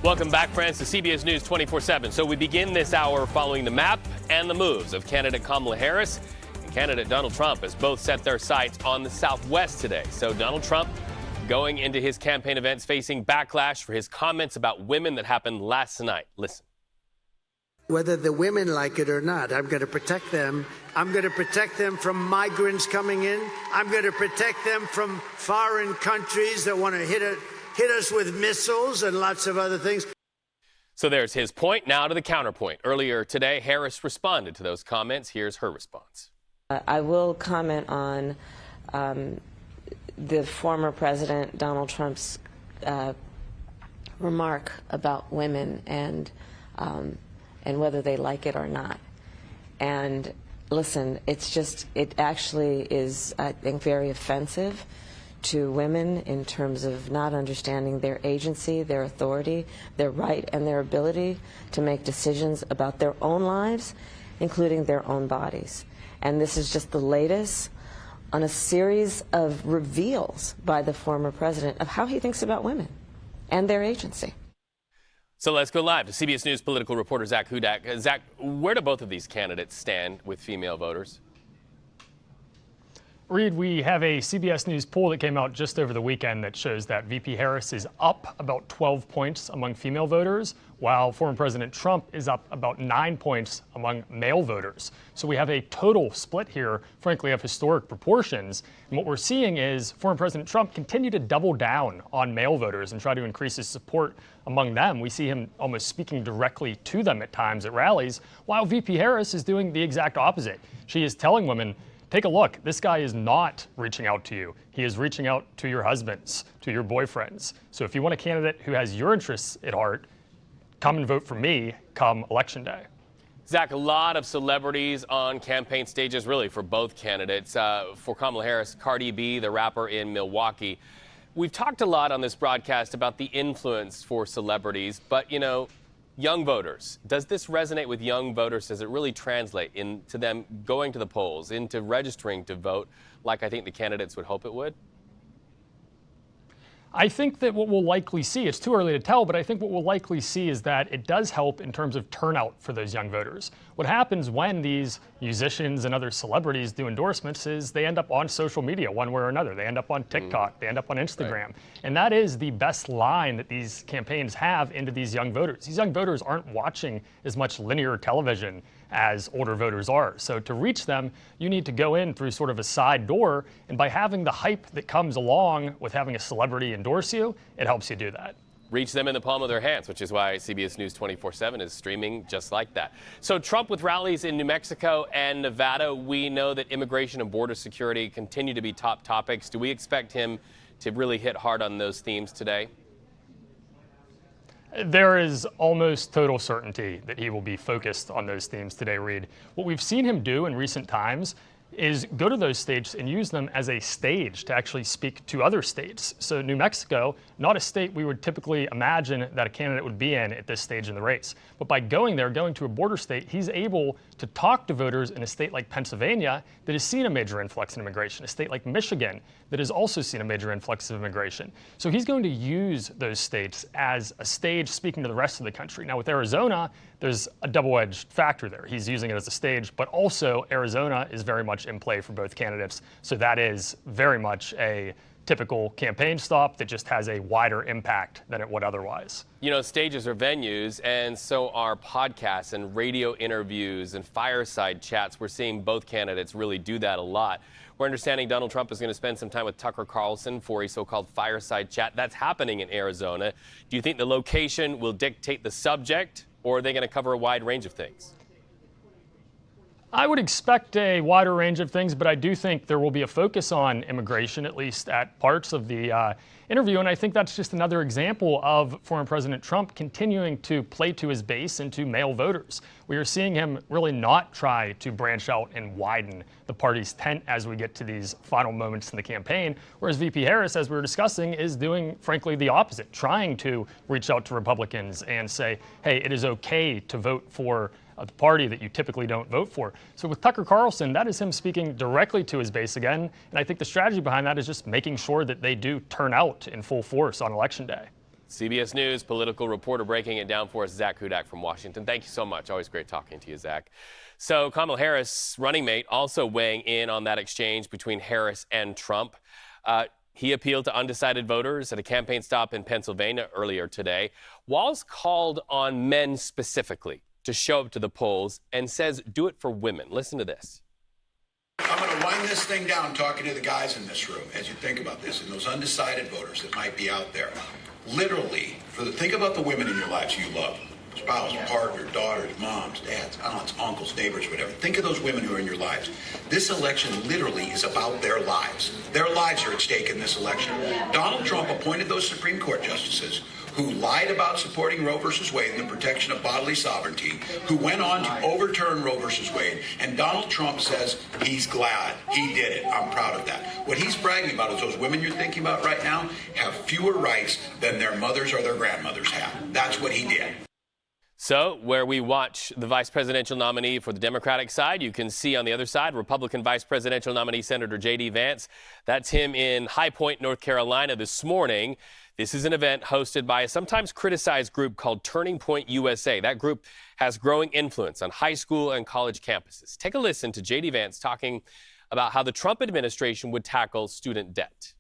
Welcome back, friends, to CBS News 24/7. So we begin this hour following the map and the moves of candidate Kamala Harris and candidate Donald Trump, as both set their sights on the Southwest today. So Donald Trump going into his campaign events facing backlash for his comments about women that happened last night. Listen. Whether the women like it or not, I'm going to protect them. I'm going to protect them from migrants coming in. I'm going to protect them from foreign countries that want to hit us with missiles and lots of other things. So there's his point. Now to the counterpoint. Earlier today, Harris responded to those comments. Here's her response. I will comment on the former President Donald Trump's remark about women and whether they like it or not. And listen, it actually is, I think, very offensive to women in terms of not understanding their agency, their authority, their right, and their ability to make decisions about their own lives, including their own bodies. And this is just the latest on a series of reveals by the former president of how he thinks about women and their agency. So let's go live to CBS News political reporter Zach Hudak. Zach, where do both of these candidates stand with female voters? Reed, we have a CBS News poll that came out just over the weekend that shows that VP Harris is up about 12 points among female voters, while former President Trump is up about 9 points among male voters. So we have a total split here, frankly, of historic proportions. And what we're seeing is former President Trump continue to double down on male voters and try to increase his support among them. We see him almost speaking directly to them at times at rallies, while VP Harris is doing the exact opposite. She is telling women, take a look, this guy is not reaching out to you. He is reaching out to your husbands, to your boyfriends. So if you want a candidate who has your interests at heart, come and vote for me come Election Day. Zach, a lot of celebrities on campaign stages, really, for both candidates. For Kamala Harris, Cardi B, the rapper in Milwaukee. We've talked a lot on this broadcast about the influence for celebrities, but, you know, young voters, does this resonate with young voters? Does it really translate into them going to the polls, into registering to vote, like I think the candidates would hope it would? I think that what we'll likely see, it's too early to tell, but I think what we'll likely see is that it does help in terms of turnout for those young voters. What happens when these musicians and other celebrities do endorsements is they end up on social media one way or another. They end up on TikTok, they end up on Instagram. Right. And that is the best line that these campaigns have into these young voters. These young voters aren't watching as much linear television as older voters are. So to reach them, you need to go in through sort of a side door, and by having the hype that comes along with having a celebrity endorse you, it helps you do that. Reach them in the palm of their hands, which is why CBS News 24/7 is streaming just like that. So Trump with rallies in New Mexico and Nevada, we know that immigration and border security continue to be top topics. Do we expect him to really hit hard on those themes today? There is almost total certainty that he will be focused on those themes today, Reed. What we've seen him do in recent times is go to those states and use them as a stage to actually speak to other states. So New Mexico, not a state we would typically imagine that a candidate would be in at this stage in the race. But by going there, going to a border state, he's able to talk to voters in a state like Pennsylvania that has seen a major influx in immigration, a state like Michigan that has also seen a major influx of immigration. So he's going to use those states as a stage speaking to the rest of the country. Now with Arizona, there's a double-edged factor there. He's using it as a stage, but also Arizona is very much in play for both candidates. So that is very much a typical campaign stop that just has a wider impact than it would otherwise. You know, stages are venues, and so are podcasts and radio interviews and fireside chats. We're seeing both candidates really do that a lot. We're understanding Donald Trump is going to spend some time with Tucker Carlson for a so-called fireside chat. That's happening in Arizona. Do you think the location will dictate the subject, or are they going to cover a wide range of things? I would expect a wider range of things, but I do think there will be a focus on immigration, at least at parts of the interview. And I think that's just another example of former President Trump continuing to play to his base and to male voters. We are seeing him really not try to branch out and widen the party's tent as we get to these final moments in the campaign, whereas VP Harris, as we were discussing, is doing, frankly, the opposite, trying to reach out to Republicans and say, hey, it is okay to vote for the party that you typically don't vote for. So with Tucker Carlson, that is him speaking directly to his base again. And I think the strategy behind that is just making sure that they do turn out in full force on Election Day. CBS News political reporter breaking it down for us, Zach Hudak from Washington. Thank you so much. Always great talking to you, Zach. So Kamala Harris, running mate, also weighing in on that exchange between Harris and Trump. He appealed to undecided voters at a campaign stop in Pennsylvania earlier today. Walz called on men specifically to show up to the polls and says do it for women. Listen to this. I'm going to wind this thing down talking to the guys in this room as you think about this and those undecided voters that might be out there. Literally, think about the women in your lives you love. Spouse, partner, daughters, moms, dads, aunts, uncles, neighbors, whatever. Think of those women who are in your lives. This election literally is about their lives. Their lives are at stake in this election. Donald Trump appointed those Supreme Court justices who lied about supporting Roe versus Wade and the protection of bodily sovereignty, who went on to overturn Roe versus Wade, and Donald Trump says he's glad he did it. I'm proud of that. What he's bragging about is those women you're thinking about right now have fewer rights than their mothers or their grandmothers have. That's what he did. So, where we watch the vice presidential nominee for the Democratic side, you can see on the other side, Republican vice presidential nominee Senator J.D. Vance. That's him in High Point, North Carolina this morning. This is an event hosted by a sometimes criticized group called Turning Point USA. That group has growing influence on high school and college campuses. Take a listen to J.D. Vance talking about how the Trump administration would tackle student debt.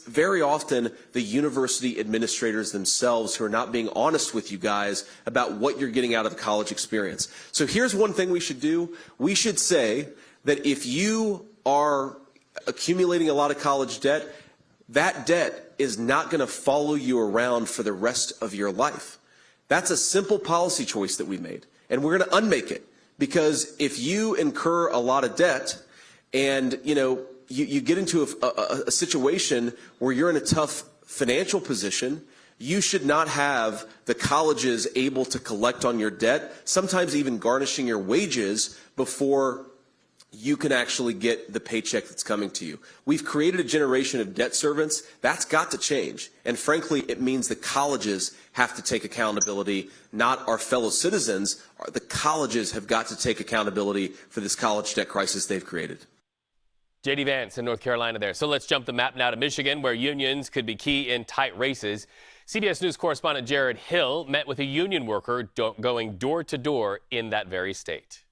Very often, the university administrators themselves who are not being honest with you guys about what you're getting out of the college experience. So here's one thing we should do. We should say that if you are accumulating a lot of college debt, that debt is not going to follow you around for the rest of your life. That's a simple policy choice that we made, and we're going to unmake it. Because if you incur a lot of debt and, you get into a situation where you're in a tough financial position, you should not have the colleges able to collect on your debt, sometimes even garnishing your wages before you can actually get the paycheck that's coming to you. We've created a generation of debt servants. That's got to change. And frankly, it means the colleges have to take accountability, not our fellow citizens. The colleges have got to take accountability for this college debt crisis they've created. J.D. Vance in North Carolina there. So let's jump the map now to Michigan, where unions could be key in tight races. CBS News correspondent Jared Hill met with a union worker going door to door in that very state.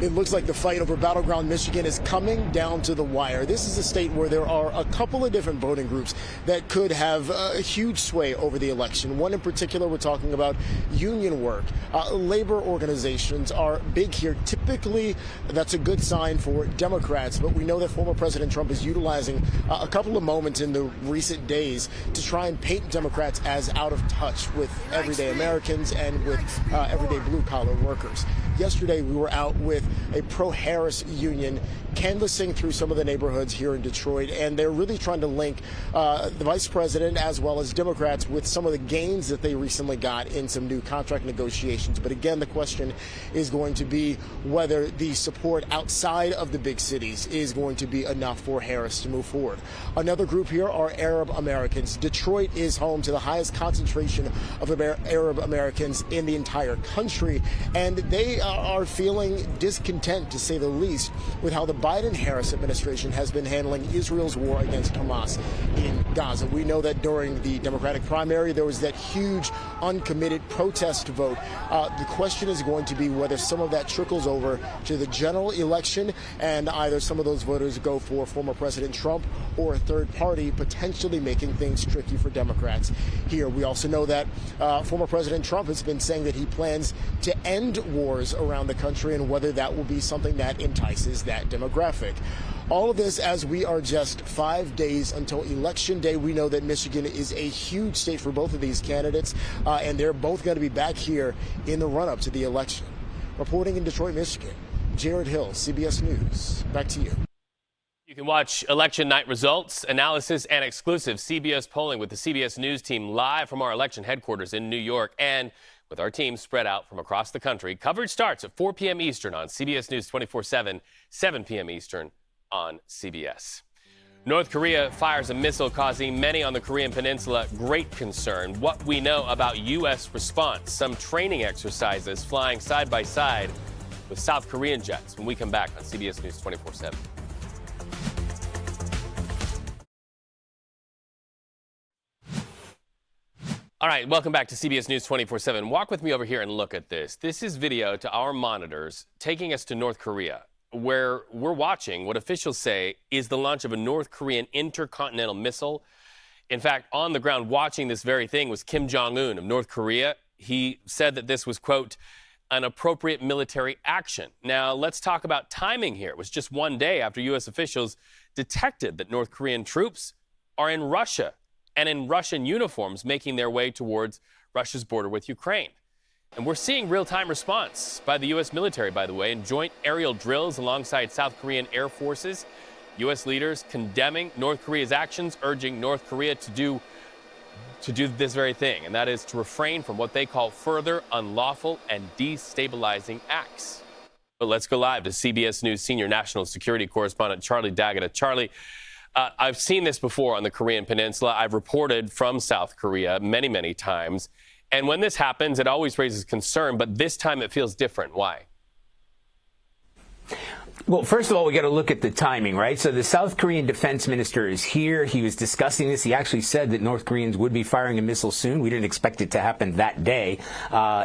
It looks like the fight over battleground Michigan is coming down to the wire. This is a state where there are a couple of different voting groups that could have a huge sway over the election. One in particular, we're talking about union work. Labor organizations are big here. Typically, that's a good sign for Democrats, but we know that former President Trump is utilizing a couple of moments in the recent days to try and paint Democrats as out of touch with everyday Americans and with everyday blue-collar workers. Yesterday, we were out with a pro-Harris union canvassing through some of the neighborhoods here in Detroit, and they're really trying to link the vice president as well as Democrats with some of the gains that they recently got in some new contract negotiations. But again, the question is going to be whether the support outside of the big cities is going to be enough for Harris to move forward. Another group here are Arab Americans. Detroit is home to the highest concentration of Arab Americans in the entire country, and they are feeling discontent, to say the least, with how the Biden-Harris administration has been handling Israel's war against Hamas in Gaza. We know that during the Democratic primary, there was that huge uncommitted protest vote. The question is going to be whether some of that trickles over to the general election, and either some of those voters go for former President Trump or a third party, potentially making things tricky for Democrats here. We also know that former President Trump has been saying that he plans to end wars around the country, and whether that will be something that entices that demographic. All of this as we are just 5 days until Election Day. We know that Michigan is a huge state for both of these candidates, and they're both going to be back here in the run-up to the election. Reporting in Detroit, Michigan, Jared Hill, CBS News. Back to you. You can watch election night results, analysis, and exclusive CBS polling with the CBS News team live from our election headquarters in New York, and with our team spread out from across the country. Coverage starts at 4 p.m. Eastern on CBS News 24/7, 7 p.m. Eastern on CBS. North Korea fires a missile causing many on the Korean Peninsula great concern. What we know about U.S. response, some training exercises flying side by side with South Korean jets when we come back on CBS News 24/7. All right, welcome back to CBS News 24/7. Walk with me over here and look at this. This is video to our monitors taking us to North Korea, where we're watching what officials say is the launch of a North Korean intercontinental missile. In fact, on the ground watching this very thing was Kim Jong-un of North Korea. He said that this was, quote, an appropriate military action. Now, let's talk about timing here. It was just one day after U.S. officials detected that North Korean troops are in Russia and in Russian uniforms making their way towards Russia's border with Ukraine. And we're seeing real-time response by the U.S. military, by the way, in joint aerial drills alongside South Korean air forces. U.S. leaders condemning North Korea's actions, urging North Korea to do this very thing, and that is to refrain from what they call further unlawful and destabilizing acts. But let's go live to CBS News senior national security correspondent Charlie D'Agata. Charlie, I've seen this before on the Korean Peninsula. I've reported from South Korea many, many times. And when this happens, it always raises concern, but this time it feels different. Why? Well, first of all, we got to look at the timing, right? So the South Korean defense minister is here. He was discussing this. He actually said that North Koreans would be firing a missile soon. We didn't expect it to happen that day.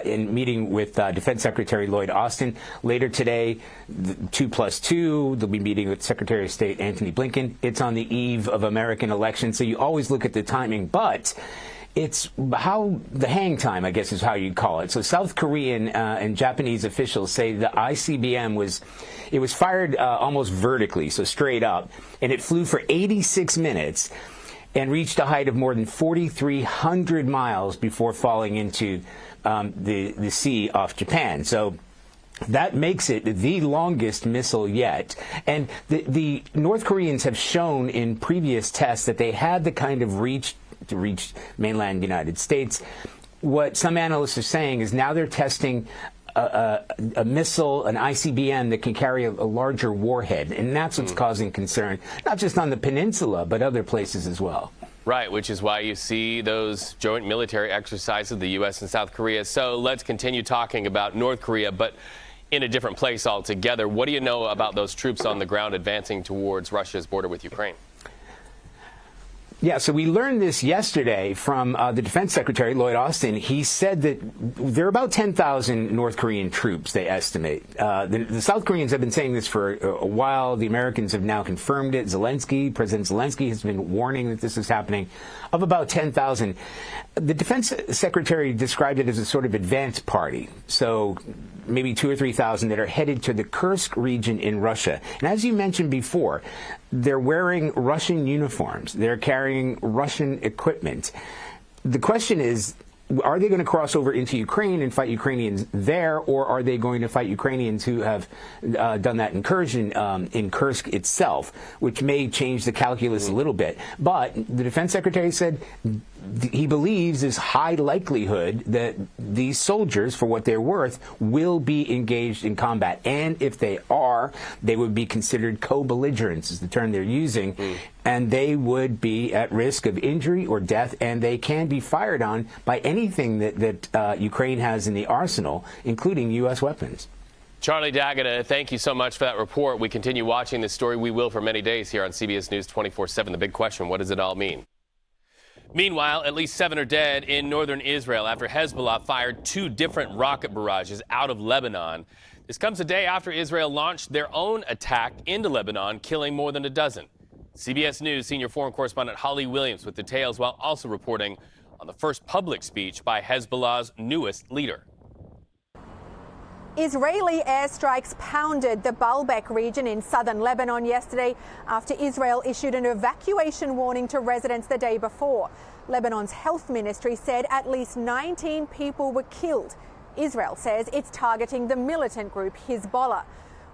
In meeting with Defense Secretary Lloyd Austin later today, 2+2, they'll be meeting with Secretary of State Antony Blinken. It's on the eve of American elections, so you always look at the timing, but it's how the hang time, I guess, is how you'd call it. So South Korean and Japanese officials say the ICBM was fired almost vertically, so straight up, and it flew for 86 minutes and reached a height of more than 4,300 miles before falling into the sea off Japan. So that makes it the longest missile yet. And the North Koreans have shown in previous tests that they had the kind of reach to reach mainland United States. What some analysts are saying is now they're testing a missile, an ICBM, that can carry a larger warhead. And that's what's causing concern, not just on the peninsula, but other places as well. Right, which is why you see those joint military exercises of the U.S. and South Korea. So let's continue talking about North Korea, but in a different place altogether. What do you know about those troops on the ground advancing towards Russia's border with Ukraine? Yeah, so we learned this yesterday from the Defense Secretary, Lloyd Austin. He said that there are about 10,000 North Korean troops, they estimate. The South Koreans have been saying this for a while. The Americans have now confirmed it. President Zelensky has been warning that this is happening, of about 10,000. The Defense Secretary described it as a sort of advance party. So maybe 2,000 or 3,000 that are headed to the Kursk region in Russia. And as you mentioned before, they're wearing Russian uniforms. They're carrying Russian equipment. The question is, are they going to cross over into Ukraine and fight Ukrainians there, or are they going to fight Ukrainians who have done that incursion in Kursk itself, which may change the calculus a little bit? But the Defense Secretary said he believes there's high likelihood that these soldiers, for what they're worth, will be engaged in combat. And if they are, they would be considered co-belligerents, is the term they're using. And they would be at risk of injury or death, and they can be fired on by anything that Ukraine has in the arsenal, including U.S. weapons. Charlie D'Agata, thank you so much for that report. We continue watching this story. We will for many days here on CBS News 24/7. The big question, what does it all mean? Meanwhile, at least 7 are dead in northern Israel after Hezbollah fired 2 different rocket barrages out of Lebanon. This comes a day after Israel launched their own attack into Lebanon, killing more than a dozen. CBS News senior foreign correspondent Holly Williams with details, while also reporting on the first public speech by Hezbollah's newest leader. Israeli airstrikes pounded the Baalbek region in southern Lebanon yesterday after Israel issued an evacuation warning to residents the day before. Lebanon's health ministry said at least 19 people were killed. Israel says it's targeting the militant group Hezbollah.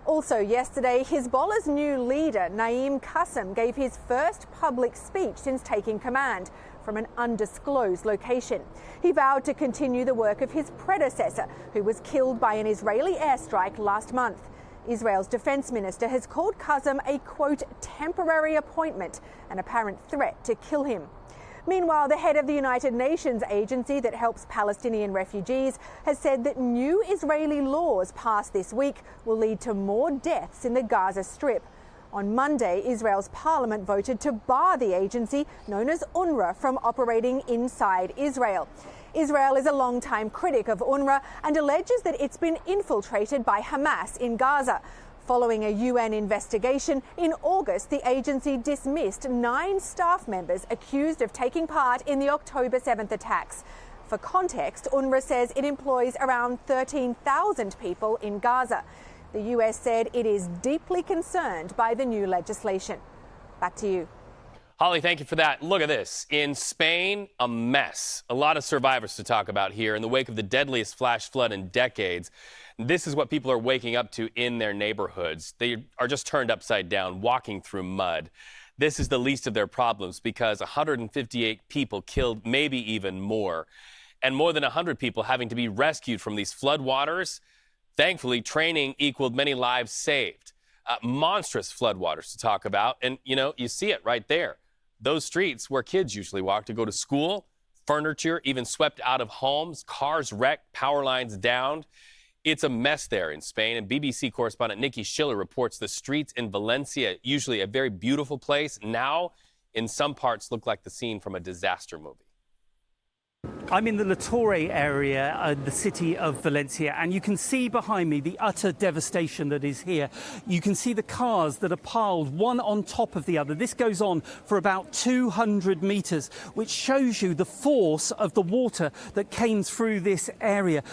Also yesterday, Hezbollah's new leader, Naim Qassem, gave his first public speech since taking command from an undisclosed location. He vowed to continue the work of his predecessor, who was killed by an Israeli airstrike last month. Israel's defense minister has called Qassem a, quote, temporary appointment, an apparent threat to kill him. Meanwhile, the head of the United Nations agency that helps Palestinian refugees has said that new Israeli laws passed this week will lead to more deaths in the Gaza Strip. On Monday, Israel's parliament voted to bar the agency known as UNRWA from operating inside Israel. Israel is a long-time critic of UNRWA and alleges that it's been infiltrated by Hamas in Gaza. Following a UN investigation, in August, the agency dismissed 9 staff members accused of taking part in the October 7th attacks. For context, UNRWA says it employs around 13,000 people in Gaza. The US said it is deeply concerned by the new legislation. Back to you. Holly, thank you for that. Look at this. In Spain, a mess. A lot of survivors to talk about here in the wake of the deadliest flash flood in decades. This is what people are waking up to in their neighborhoods. They are just turned upside down, walking through mud. This is the least of their problems because 158 people killed, maybe even more, and more than 100 people having to be rescued from these floodwaters. Thankfully, training equaled many lives saved. Monstrous floodwaters to talk about. And, you see it right there. Those streets where kids usually walk to go to school, furniture even swept out of homes, cars wrecked, power lines downed. It's a mess there in Spain. And BBC correspondent Nicole Killian reports the streets in Valencia, usually a very beautiful place, now in some parts look like the scene from a disaster movie. I'm in the La Torre area, the city of Valencia, and you can see behind me the utter devastation that is here. You can see the cars that are piled one on top of the other. This goes on for about 200 meters, which shows you the force of the water that came through this area.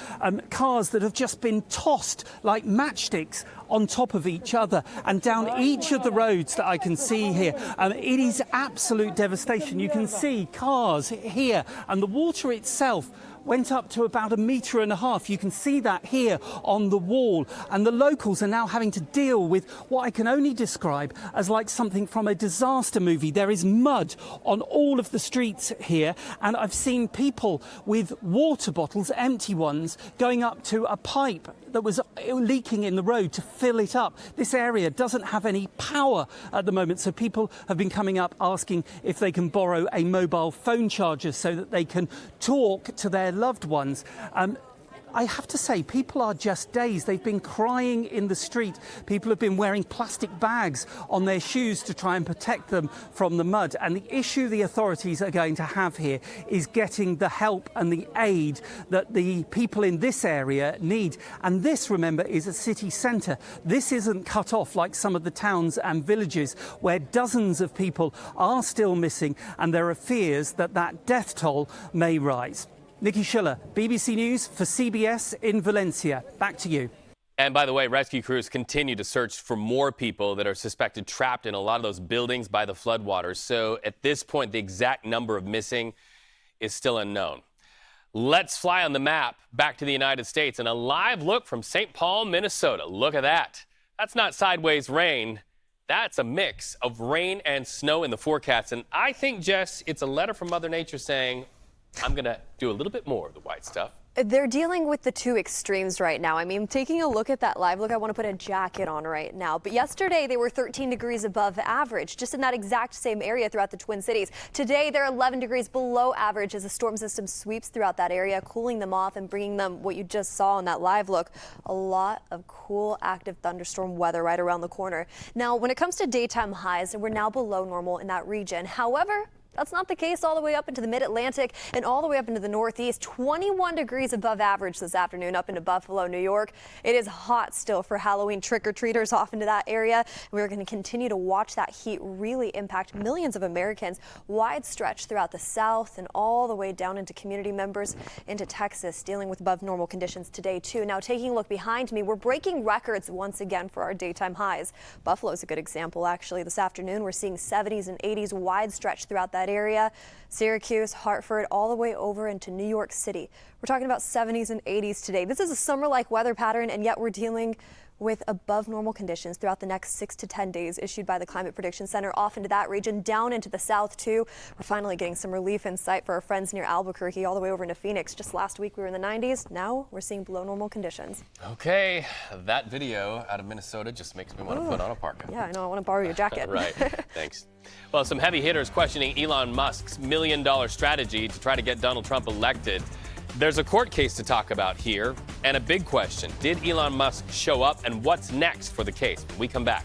Cars that have just been tossed like matchsticks on top of each other and down each of the roads that I can see here. It is absolute devastation. You can see cars here, and the water itself went up to about 1.5 meters. You can see that here on the wall. And the locals are now having to deal with what I can only describe as like something from a disaster movie. There is mud on all of the streets here. And I've seen people with water bottles, empty ones, going up to a pipe that was leaking in the road to fill it up. This area doesn't have any power at the moment, so people have been coming up asking if they can borrow a mobile phone charger so that they can talk to their loved ones. I have to say, people are just dazed. They've been crying in the street. People have been wearing plastic bags on their shoes to try and protect them from the mud. And the issue the authorities are going to have here is getting the help and the aid that the people in this area need. And this, remember, is a city centre. This isn't cut off like some of the towns and villages where dozens of people are still missing, and there are fears that that death toll may rise. Nicole Killian, BBC News for CBS in Valencia. Back to you. And by the way, rescue crews continue to search for more people that are suspected trapped in a lot of those buildings by the floodwaters. So at this point, the exact number of missing is still unknown. Let's fly on the map back to the United States and a live look from St. Paul, Minnesota. Look at that. That's not sideways rain. That's a mix of rain and snow in the forecast. And I think, Jess, it's a letter from Mother Nature saying, I'm going to do a little bit more of the white stuff. They're dealing with the two extremes right now. I mean, taking a look at that live look, I want to put a jacket on right now. But yesterday, they were 13 degrees above average, just in that exact same area throughout the Twin Cities. Today, they're 11 degrees below average as the storm system sweeps throughout that area, cooling them off and bringing them what you just saw in that live look, a lot of cool, active thunderstorm weather right around the corner. Now, when it comes to daytime highs, we're now below normal in that region. However, that's not the case all the way up into the mid-Atlantic and all the way up into the Northeast. 21 degrees above average this afternoon up into Buffalo, New York. It is hot still for Halloween trick-or-treaters off into that area. We're going to continue to watch that heat really impact millions of Americans. Wide stretch throughout the South and all the way down into community members into Texas, dealing with above normal conditions today, too. Now, taking a look behind me, we're breaking records once again for our daytime highs. Buffalo is a good example, actually. This afternoon, we're seeing 70s and 80s wide stretch throughout that area. Syracuse, Hartford, all the way over into New York City. We're talking about 70s and 80s today. This is a summer-like weather pattern, and yet we're dealing with above normal conditions throughout the next 6 to 10 days issued by the Climate Prediction Center off into that region, down into the south too. We're finally getting some relief in sight for our friends near Albuquerque all the way over into Phoenix. Just last week we were in the 90s. Now we're seeing below normal conditions. Okay, that video out of Minnesota just makes me want to put on a parka. Yeah, I know. I want to borrow your jacket. Right. Thanks. Well, some heavy hitters questioning Elon Musk's $1 million strategy to try to get Donald Trump elected. There's a court case to talk about here, and a big question. Did Elon Musk show up, and what's next for the case when we come back?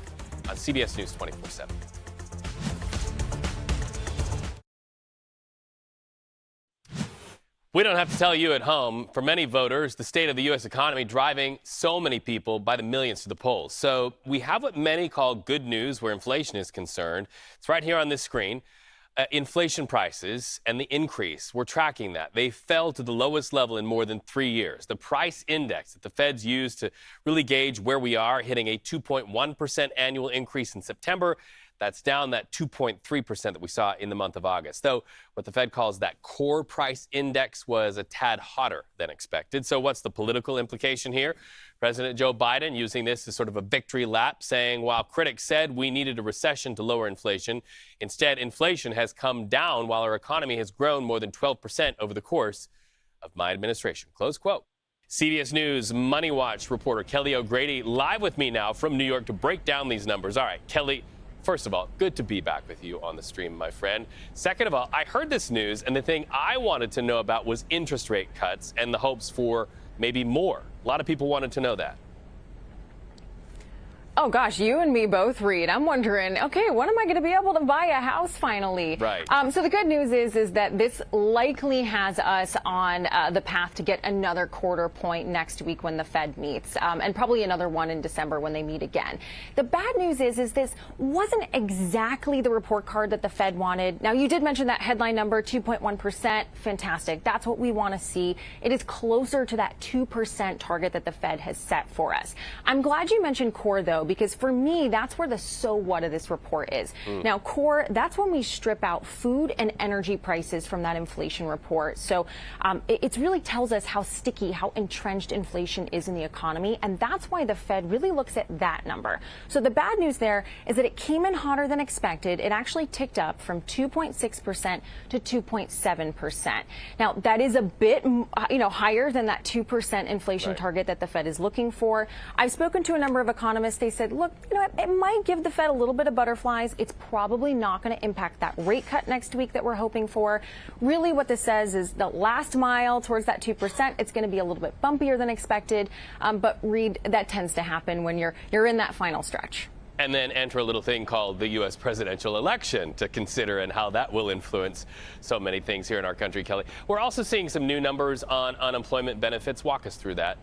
on CBS News 24/7. We don't have to tell you at home, for many voters, the state of the U.S. economy driving so many people by the millions to the polls. So we have what many call good news where inflation is concerned. It's right here on this screen. Inflation prices and the increase, we're tracking that. They fell to the lowest level in more than 3 years. The price index that the Feds use to really gauge where we are, hitting a 2.1% annual increase in September. That's down that 2.3% that we saw in the month of August. Though what the Fed calls that core price index was a tad hotter than expected. So what's the political implication here? President Joe Biden using this as sort of a victory lap, saying while critics said we needed a recession to lower inflation, instead inflation has come down while our economy has grown more than 12% over the course of my administration. Close quote. CBS News Money Watch reporter Kelly O'Grady live with me now from New York to break down these numbers. All right, Kelly. First of all, good to be back with you on the stream, my friend. Second of all, I heard this news, and the thing I wanted to know about was interest rate cuts and the hopes for maybe more. A lot of people wanted to know that. Oh, gosh, you and me both, Reed. I'm wondering, okay, when am I going to be able to buy a house finally? Right. So the good news is that this likely has us on the path to get another quarter point next week when the Fed meets, and probably another one in December when they meet again. The bad news is this wasn't exactly the report card that the Fed wanted. Now, you did mention that headline number, 2.1%. Fantastic. That's what we want to see. It is closer to that 2% target that the Fed has set for us. I'm glad you mentioned core, though, because for me, that's where the so what of this report is. Now, core, that's when we strip out food and energy prices from that inflation report. So it really tells us how sticky, how entrenched inflation is in the economy. And that's why the Fed really looks at that number. So the bad news there is that it came in hotter than expected. It actually ticked up from 2.6% to 2.7%. Now, that is a bit, higher than that 2% inflation target that the Fed is looking for. I've spoken to a number of economists. They said, look, it might give the Fed a little bit of butterflies. It's probably not going to impact that rate cut next week that we're hoping for. Really what this says is the last mile towards that 2%, it's going to be a little bit bumpier than expected. But Reed, that tends to happen when you're in that final stretch. And then enter a little thing called the U.S. presidential election to consider and how that will influence so many things here in our country, Kelly. We're also seeing some new numbers on unemployment benefits. Walk us through that.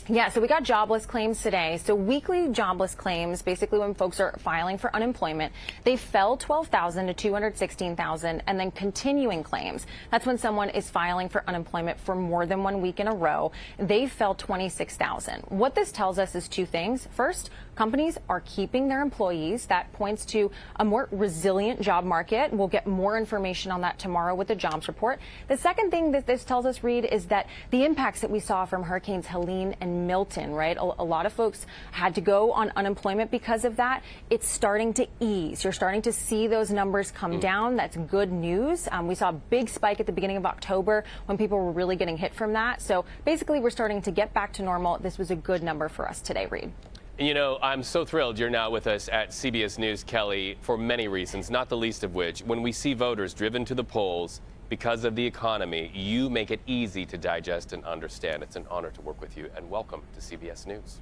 Yeah, so we got jobless claims today. So weekly jobless claims, basically when folks are filing for unemployment, they fell 12,000 to 216,000, and then continuing claims. That's when someone is filing for unemployment for more than 1 week in a row. They fell 26,000. What this tells us is two things. First, companies are keeping their employees. That points to a more resilient job market. We'll get more information on that tomorrow with the jobs report. The second thing that this tells us, Reed, is that the impacts that we saw from Hurricanes Helene and Milton, right? A lot of folks had to go on unemployment because of that. It's starting to ease. You're starting to see those numbers come down. That's good news. We saw a big spike at the beginning of October when people were really getting hit from that. So basically, we're starting to get back to normal. This was a good number for us today, Reed. I'm so thrilled you're now with us at CBS News, Kelly, for many reasons, not the least of which, when we see voters driven to the polls because of the economy, you make it easy to digest and understand. It's an honor to work with you, and welcome to CBS News.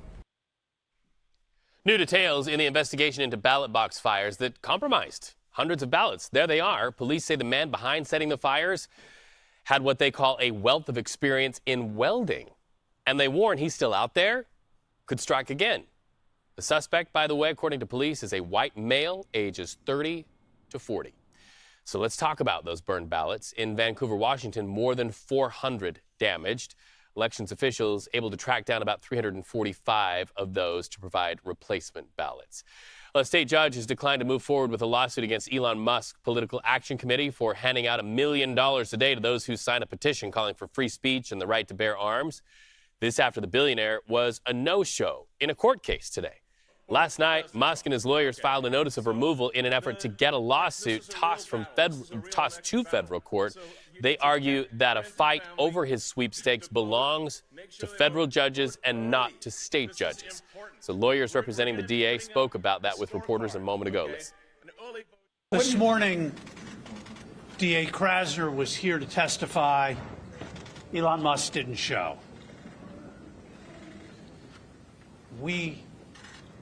New details in the investigation into ballot box fires that compromised hundreds of ballots. There they are. Police say the man behind setting the fires had what they call a wealth of experience in welding. And they warn he's still out there, could strike again. The suspect, by the way, according to police, is a white male, ages 30 to 40. So let's talk about those burned ballots. In Vancouver, Washington, more than 400 damaged. Elections officials able to track down about 345 of those to provide replacement ballots. A state judge has declined to move forward with a lawsuit against Elon Musk's Political Action Committee for handing out $1 million a day to those who sign a petition calling for free speech and the right to bear arms. This after the billionaire was a no-show in a court case today. Last night, Musk and his lawyers filed a notice of removal in an effort to get a lawsuit tossed to federal court. They argue that a fight over his sweepstakes belongs to federal judges and not to state judges. So lawyers representing the DA spoke about that with reporters a moment ago. Listen. This morning, DA Krasner was here to testify. Elon Musk didn't show. We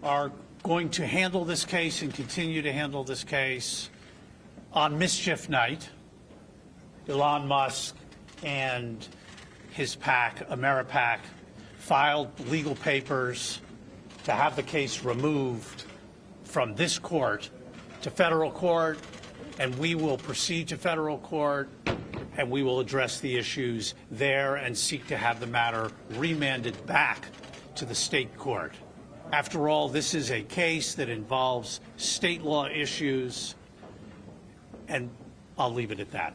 are going to handle this case and continue to handle this case on mischief night. Elon Musk and his PAC, AmeriPAC, filed legal papers to have the case removed from this court to federal court, and we will proceed to federal court, and we will address the issues there and seek to have the matter remanded back to the state court. After all, this is a case that involves state law issues, and I'll leave it at that.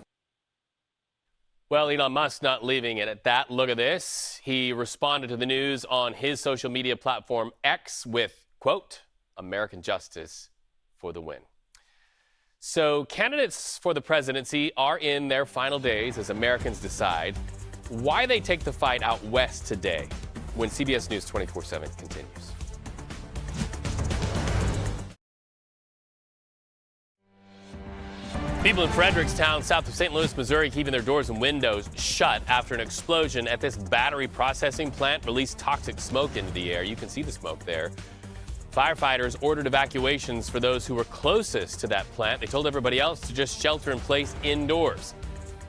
Well, Elon Musk not leaving it at that. Look at this. He responded to the news on his social media platform X with, quote, "American justice for the win." So candidates for the presidency are in their final days as Americans decide why they take the fight out west today when CBS News 24/7 continues. People in Frederickstown, south of St. Louis, Missouri, keeping their doors and windows shut after an explosion at this battery processing plant released toxic smoke into the air. You can see the smoke there. Firefighters ordered evacuations for those who were closest to that plant. They told everybody else to just shelter in place indoors.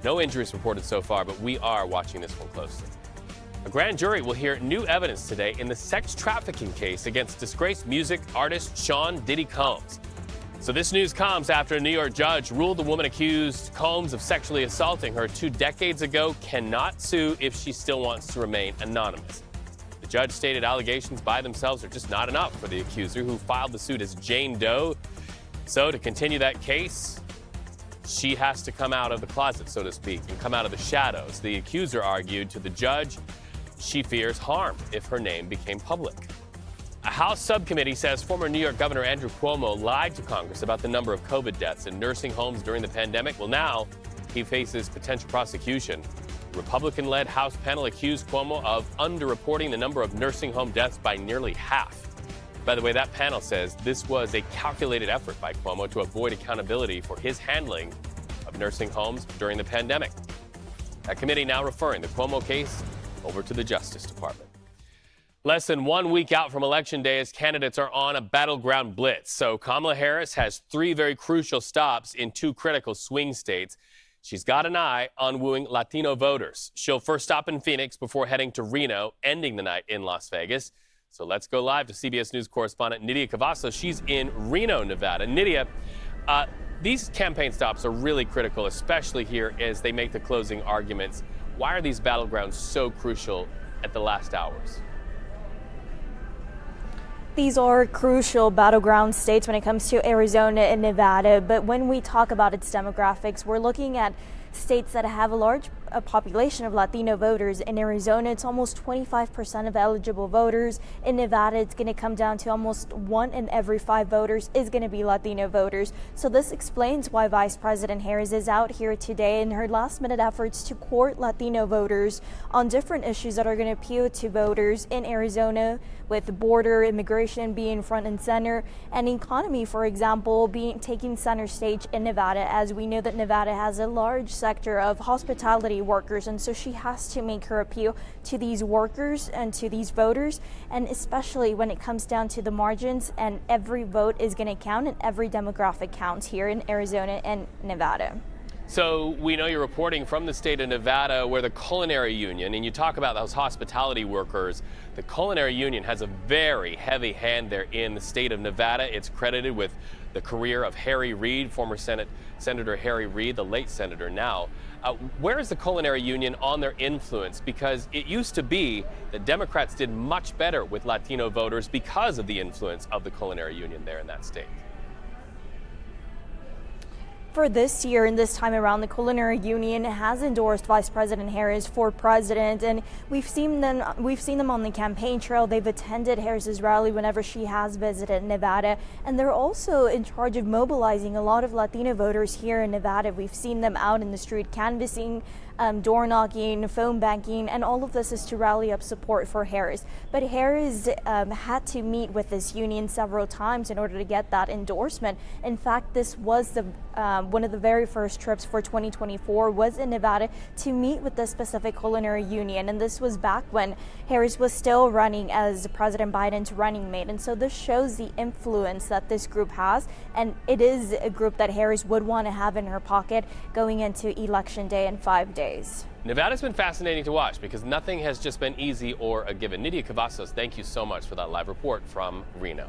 No injuries reported so far, but we are watching this one closely. A grand jury will hear new evidence today in the sex trafficking case against disgraced music artist Sean Diddy Combs. So this news comes after a New York judge ruled the woman accused Combs of sexually assaulting her 2 decades ago cannot sue if she still wants to remain anonymous. The judge stated allegations by themselves are just not enough for the accuser, who filed the suit as Jane Doe. So to continue that case, she has to come out of the closet, so to speak, and come out of the shadows. The accuser argued to the judge she fears harm if her name became public. A House subcommittee says former New York Governor Andrew Cuomo lied to Congress about the number of COVID deaths in nursing homes during the pandemic. Well, now he faces potential prosecution. The Republican-led House panel accused Cuomo of underreporting the number of nursing home deaths by nearly half. By the way, that panel says this was a calculated effort by Cuomo to avoid accountability for his handling of nursing homes during the pandemic. That committee now referring the Cuomo case over to the Justice Department. Less than 1 week out from Election Day as candidates are on a battleground blitz. So Kamala Harris has 3 very crucial stops in 2 critical swing states. She's got an eye on wooing Latino voters. She'll first stop in Phoenix before heading to Reno, ending the night in Las Vegas. So let's go live to CBS News correspondent Nydia Cavazos. She's in Reno, Nevada. Nydia, these campaign stops are really critical, especially here as they make the closing arguments. Why are these battlegrounds so crucial at the last hours? These are crucial battleground states when it comes to Arizona and Nevada, but when we talk about its demographics, we're looking at states that have a large population of Latino voters. In Arizona, it's almost 25% of eligible voters. In Nevada, it's going to come down to almost 1 in every 5 voters is going to be Latino voters. So this explains why Vice President Harris is out here today in her last-minute efforts to court Latino voters on different issues that are going to appeal to voters in Arizona, with border immigration being front and center, and economy, for example, taking center stage in Nevada, as we know that Nevada has a large sector of hospitality workers, and so she has to make her appeal to these workers and to these voters, and especially when it comes down to the margins, and every vote is going to count and every demographic counts here in Arizona and Nevada. So we know you're reporting from the state of Nevada, where the Culinary Union, and you talk about those hospitality workers, the Culinary Union has a very heavy hand there in the state of Nevada. It's credited with the career of Harry Reid, former Senator Harry Reid, the late senator now. Where is the Culinary Union on their influence? Because it used to be that Democrats did much better with Latino voters because of the influence of the Culinary Union there in that state. For this year and this time around, the Culinary Union has endorsed Vice President Harris for president, and we've seen them on the campaign trail. They've attended Harris's rally whenever she has visited Nevada, and they're also in charge of mobilizing a lot of Latino voters here in Nevada. We've seen them out in the street canvassing, door knocking, phone banking, and all of this is to rally up support for Harris. But Harris had to meet with this union several times in order to get that endorsement. In fact, this was the one of the very first trips for 2024 was in Nevada to meet with the Pacific Culinary Union. And this was back when Harris was still running as President Biden's running mate. And so this shows the influence that this group has. And it is a group that Harris would want to have in her pocket going into Election Day in 5 days. Nevada's been fascinating to watch because nothing has just been easy or a given. Nydia Cavazos, thank you so much for that live report from Reno.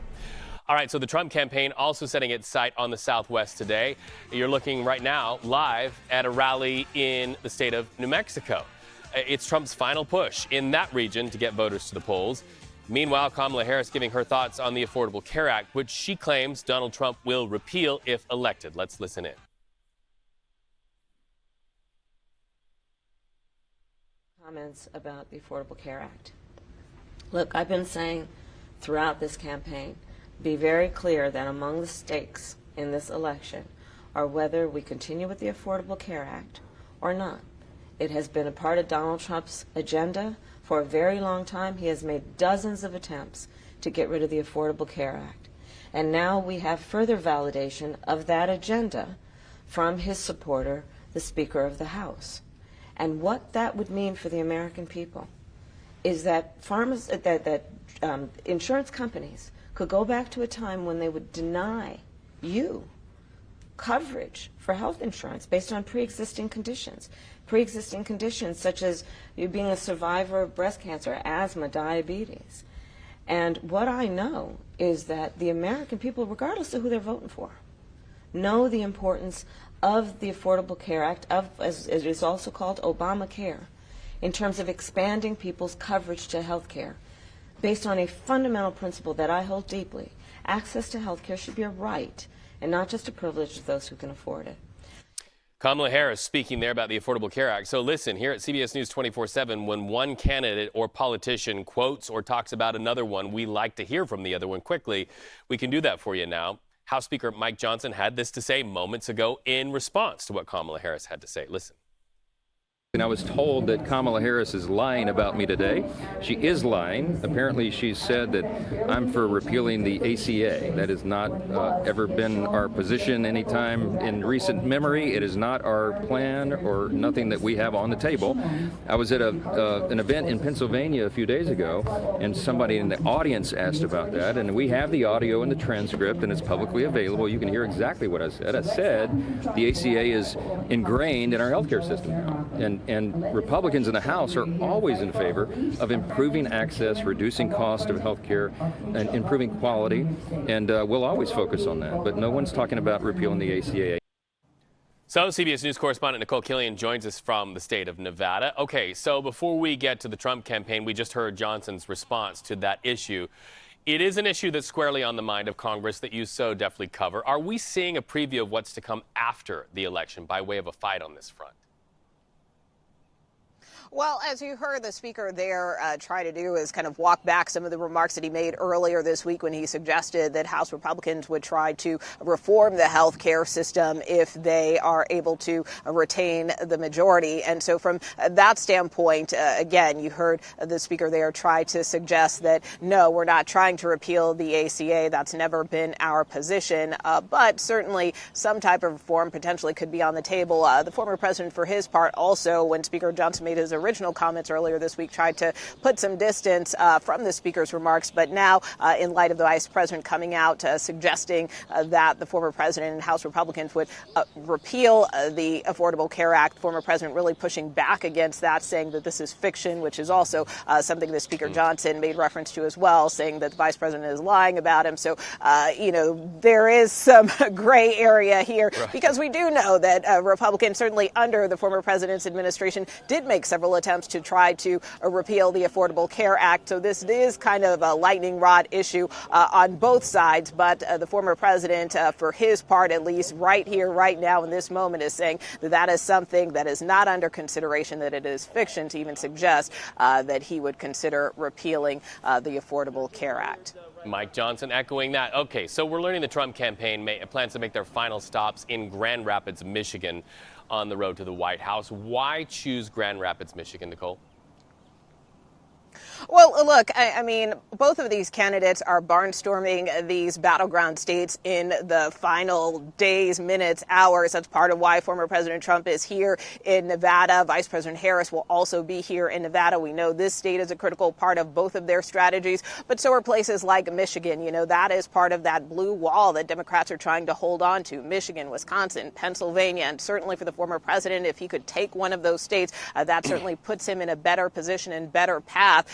All right, so the Trump campaign also setting its sight on the Southwest today. You're looking right now live at a rally in the state of New Mexico. It's Trump's final push in that region to get voters to the polls. Meanwhile, Kamala Harris giving her thoughts on the Affordable Care Act, which she claims Donald Trump will repeal if elected. Let's listen in. Comments about the Affordable Care Act. Look, I've been saying throughout this campaign, be very clear that among the stakes in this election are whether we continue with the Affordable Care Act or not. It has been a part of Donald Trump's agenda for a very long time. He has made dozens of attempts to get rid of the Affordable Care Act. And now we have further validation of that agenda from his supporter, the Speaker of the House. And what that would mean for the American people is that insurance companies could go back to a time when they would deny you coverage for health insurance based on pre-existing conditions such as you being a survivor of breast cancer, asthma, diabetes. And what I know is that the American people, regardless of who they're voting for, know the importance of the Affordable Care Act, as it is also called Obamacare, in terms of expanding people's coverage to health care based on a fundamental principle that I hold deeply. Access to health care should be a right and not just a privilege to those who can afford it. Kamala Harris speaking there about the Affordable Care Act. So listen, here at CBS News 24/7, when one candidate or politician quotes or talks about another one, we like to hear from the other one quickly. We can do that for you now. House Speaker Mike Johnson had this to say moments ago in response to what Kamala Harris had to say. Listen. And I was told that Kamala Harris is lying about me today. She is lying. Apparently, she said that I'm for repealing the ACA. That has not ever been our position anytime in recent memory. It is not our plan or nothing that we have on the table. I was at an event in Pennsylvania a few days ago, and somebody in the audience asked about that, and we have the audio and the transcript, and it's publicly available. You can hear exactly what I said. I said the ACA is ingrained in our healthcare system now, and Republicans in the House are always in favor of improving access, reducing cost of health care, and improving quality, and we'll always focus on that. But no one's talking about repealing the ACA. So CBS News correspondent Nicole Killian joins us from the state of Nevada. Okay, so before we get to the Trump campaign, we just heard Johnson's response to that issue. It is an issue that's squarely on the mind of Congress that you so deftly cover. Are we seeing a preview of what's to come after the election by way of a fight on this front? Well, as you heard the speaker there try to do is kind of walk back some of the remarks that he made earlier this week when he suggested that House Republicans would try to reform the health care system if they are able to retain the majority. And so from that standpoint, again, you heard the speaker there try to suggest that, no, we're not trying to repeal the ACA. That's never been our position. But certainly some type of reform potentially could be on the table. The former president, for his part, also, when Speaker Johnson made his original comments earlier this week, tried to put some distance from the speaker's remarks. But now, in light of the vice president coming out suggesting that the former president and House Republicans would repeal the Affordable Care Act, the former president really pushing back against that, saying that this is fiction, which is also something that Speaker Johnson made reference to as well, saying that the vice president is lying about him. So, there is some gray area here, because we do know that Republicans, certainly under the former president's administration, did make several attempts to try to repeal the Affordable Care Act. So this is kind of a lightning rod issue on both sides. But the former president, for his part, at least right here, right now in this moment, is saying that that is something that is not under consideration, that it is fiction to even suggest that he would consider repealing the Affordable Care Act. Mike Johnson echoing that. Okay, so we're learning the Trump campaign plans to make their final stops in Grand Rapids, Michigan, on the road to the White House. Why choose Grand Rapids, Michigan, Nicole? Well, look, I mean, both of these candidates are barnstorming these battleground states in the final days, minutes, hours. That's part of why former President Trump is here in Nevada. Vice President Harris will also be here in Nevada. We know this state is a critical part of both of their strategies, but so are places like Michigan. You know, that is part of that blue wall that Democrats are trying to hold on to. Michigan, Wisconsin, Pennsylvania, and certainly for the former president, if he could take one of those states, that certainly puts him in a better position and better path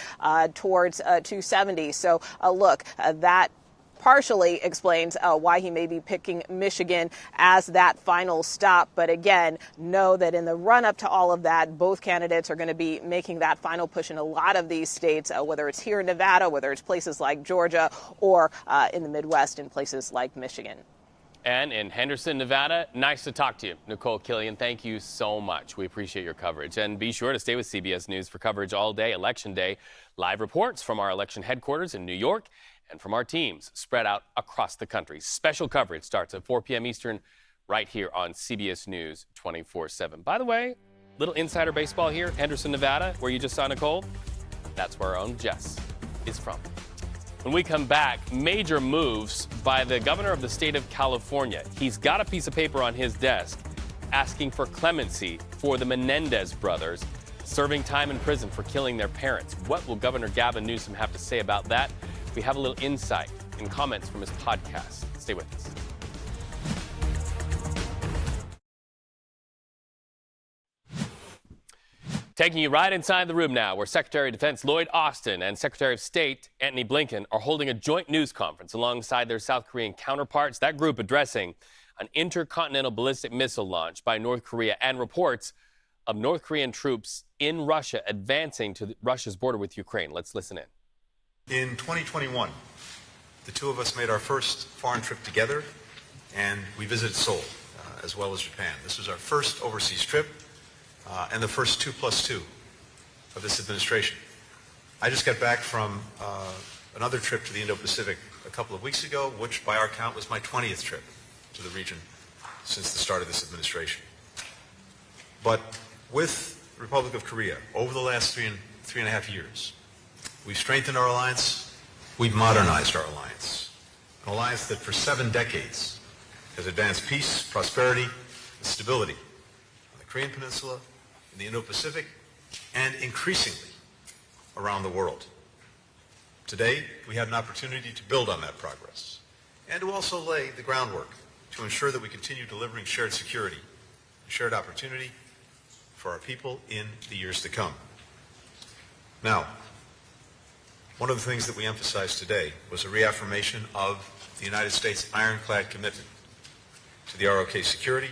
towards 270. So look, that partially explains why he may be picking Michigan as that final stop. But again, know that in the run up to all of that, both candidates are going to be making that final push in a lot of these states, whether it's here in Nevada, whether it's places like Georgia, or in the Midwest in places like Michigan. And in Henderson, Nevada, nice to talk to you. Nicole Killian, thank you so much. We appreciate your coverage. And be sure to stay with CBS News for coverage all day, Election Day. Live reports from our election headquarters in New York and from our teams spread out across the country. Special coverage starts at 4 p.m. Eastern right here on CBS News 24/7. By the way, little insider baseball here, Henderson, Nevada, where you just saw Nicole. That's where our own Jess is from. When we come back, major moves by the governor of the state of California. He's got a piece of paper on his desk asking for clemency for the Menendez brothers serving time in prison for killing their parents. What will Governor Gavin Newsom have to say about that? We have a little insight and comments from his podcast. Stay with us. Taking you right inside the room now, where Secretary of Defense Lloyd Austin and Secretary of State Antony Blinken are holding a joint news conference alongside their South Korean counterparts. That group addressing an intercontinental ballistic missile launch by North Korea and reports of North Korean troops in Russia advancing to Russia's border with Ukraine. Let's listen in. In 2021, the two of us made our first foreign trip together, and we visited Seoul, as well as Japan. This was our first overseas trip. And the first 2+2 of this administration. I just got back from another trip to the Indo-Pacific a couple of weeks ago, which by our count was my 20th trip to the region since the start of this administration. But with the Republic of Korea, over the last three and a half years, we've strengthened our alliance, we've modernized our alliance. An alliance that for 7 decades has advanced peace, prosperity, and stability on the Korean Peninsula, in the Indo-Pacific, and increasingly around the world. Today, we have an opportunity to build on that progress and to also lay the groundwork to ensure that we continue delivering shared security and shared opportunity for our people in the years to come. Now, one of the things that we emphasized today was a reaffirmation of the United States' ironclad commitment to the ROK security,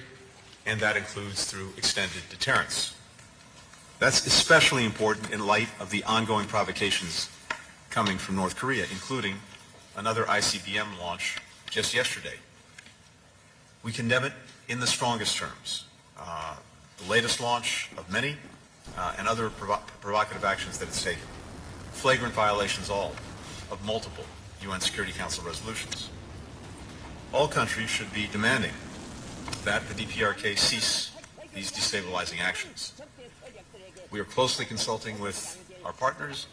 and that includes through extended deterrence. That's especially important in light of the ongoing provocations coming from North Korea, including another ICBM launch just yesterday. We condemn it in the strongest terms. The latest launch of many and other provocative actions that it's taken. Flagrant violations all of multiple UN Security Council resolutions. All countries should be demanding that the DPRK cease these destabilizing actions. We are closely consulting with our partners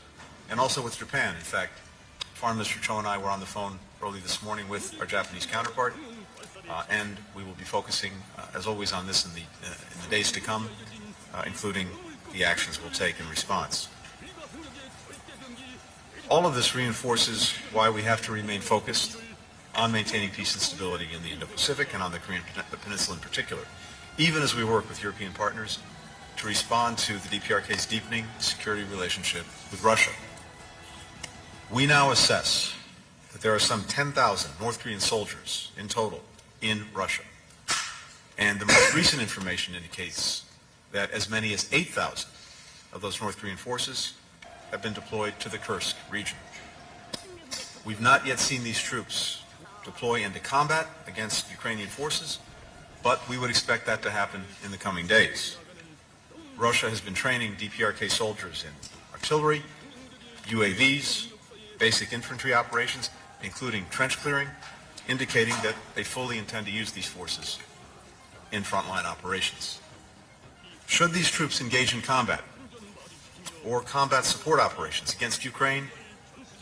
and also with Japan. In fact, Foreign Minister Cho and I were on the phone early this morning with our Japanese counterpart, and we will be focusing, as always, on this in the days to come, including the actions we'll take in response. All of this reinforces why we have to remain focused on maintaining peace and stability in the Indo-Pacific and on the Korean Peninsula in particular, even as we work with European partners to respond to the DPRK's deepening security relationship with Russia. We now assess that there are some 10,000 North Korean soldiers in total in Russia. And the most recent information indicates that as many as 8,000 of those North Korean forces have been deployed to the Kursk region. We've not yet seen these troops deploy into combat against Ukrainian forces, but we would expect that to happen in the coming days. Russia has been training DPRK soldiers in artillery, UAVs, basic infantry operations, including trench clearing, indicating that they fully intend to use these forces in frontline operations. Should these troops engage in combat or combat support operations against Ukraine,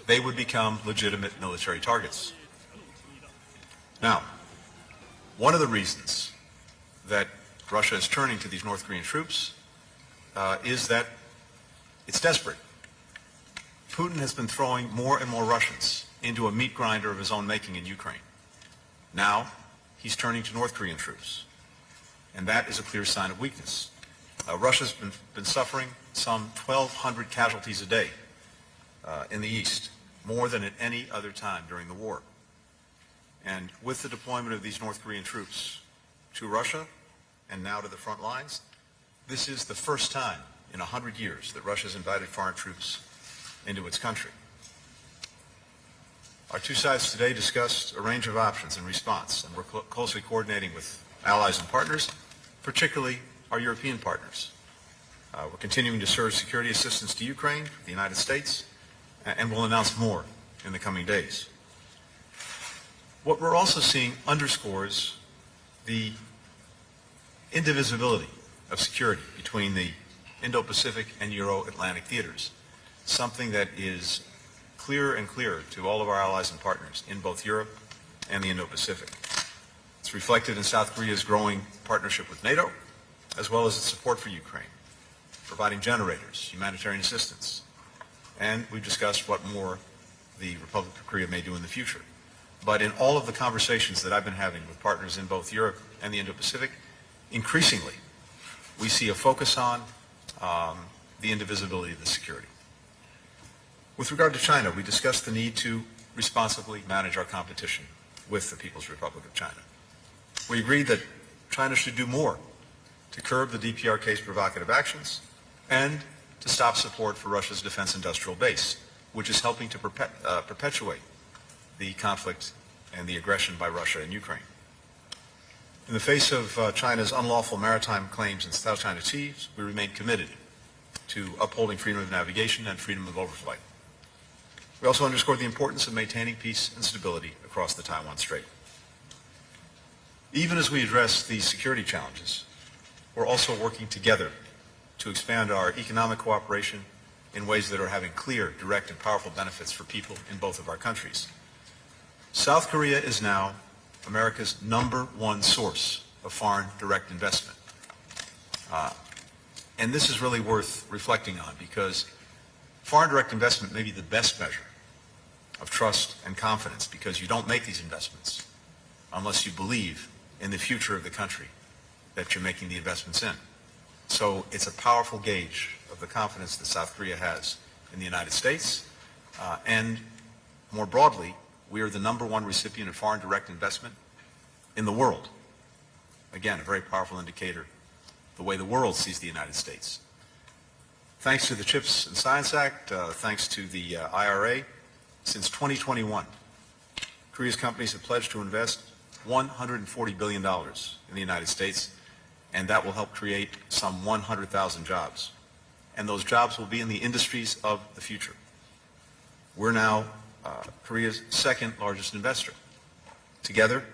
they would become legitimate military targets. Now, one of the reasons that Russia is turning to these North Korean troops is that it's desperate. Putin has been throwing more and more Russians into a meat grinder of his own making in Ukraine. Now, he's turning to North Korean troops, and that is a clear sign of weakness. Russia's been suffering some 1,200 casualties a day in the east, more than at any other time during the war. And with the deployment of these North Korean troops to Russia and now to the front lines, this is the first time in 100 years that Russia has invited foreign troops into its country. Our two sides today discussed a range of options in response, and we're closely coordinating with allies and partners, particularly our European partners. We're continuing to serve security assistance to Ukraine, the United States, and we'll announce more in the coming days. What we're also seeing underscores the indivisibility of security between the Indo-Pacific and Euro-Atlantic theaters, something that is clearer and clearer to all of our allies and partners in both Europe and the Indo-Pacific. It's reflected in South Korea's growing partnership with NATO, as well as its support for Ukraine, providing generators, humanitarian assistance, and we've discussed what more the Republic of Korea may do in the future. But in all of the conversations that I've been having with partners in both Europe and the Indo-Pacific, increasingly we see a focus on the indivisibility of the security. With regard to China, we discussed the need to responsibly manage our competition with the People's Republic of China. We agreed that China should do more to curb the DPRK's provocative actions and to stop support for Russia's defense industrial base, which is helping to perpetuate the conflict and the aggression by Russia in Ukraine. In the face of China's unlawful maritime claims in South China Sea, we remain committed to upholding freedom of navigation and freedom of overflight. We also underscored the importance of maintaining peace and stability across the Taiwan Strait. Even as we address these security challenges, we're also working together to expand our economic cooperation in ways that are having clear, direct, and powerful benefits for people in both of our countries. South Korea is now America's #1 source of foreign direct investment. And this is really worth reflecting on, because foreign direct investment may be the best measure of trust and confidence, because you don't make these investments unless you believe in the future of the country that you're making the investments in. So it's a powerful gauge of the confidence that South Korea has in the United States. And more broadly, we are the #1 recipient of foreign direct investment in the world. Again, a very powerful indicator the way the world sees the United States. Thanks to the CHIPS and Science Act, thanks to the IRA, since 2021, Korea's companies have pledged to invest $140 billion in the United States, and that will help create some 100,000 jobs. And those jobs will be in the industries of the future. We're now Korea's second largest investor. Together,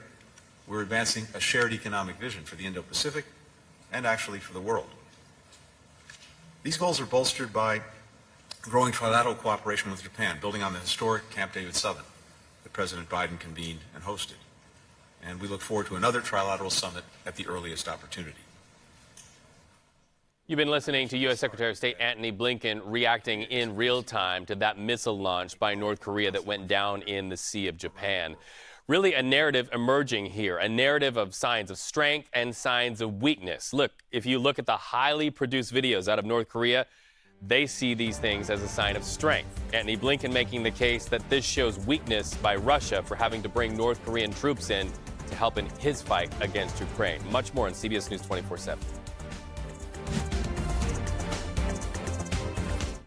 we're advancing a shared economic vision for the Indo-Pacific and actually for the world. These goals are bolstered by growing trilateral cooperation with Japan, building on the historic Camp David Summit that President Biden convened and hosted. And we look forward to another trilateral summit at the earliest opportunity. You've been listening to U.S. Secretary of State Antony Blinken reacting in real time to that missile launch by North Korea that went down in the Sea of Japan. Really a narrative emerging here, a narrative of signs of strength and signs of weakness. Look, if you look at the highly produced videos out of North Korea, they see these things as a sign of strength. Antony Blinken making the case that this shows weakness by Russia for having to bring North Korean troops in to help in his fight against Ukraine. Much more on CBS News 24/7.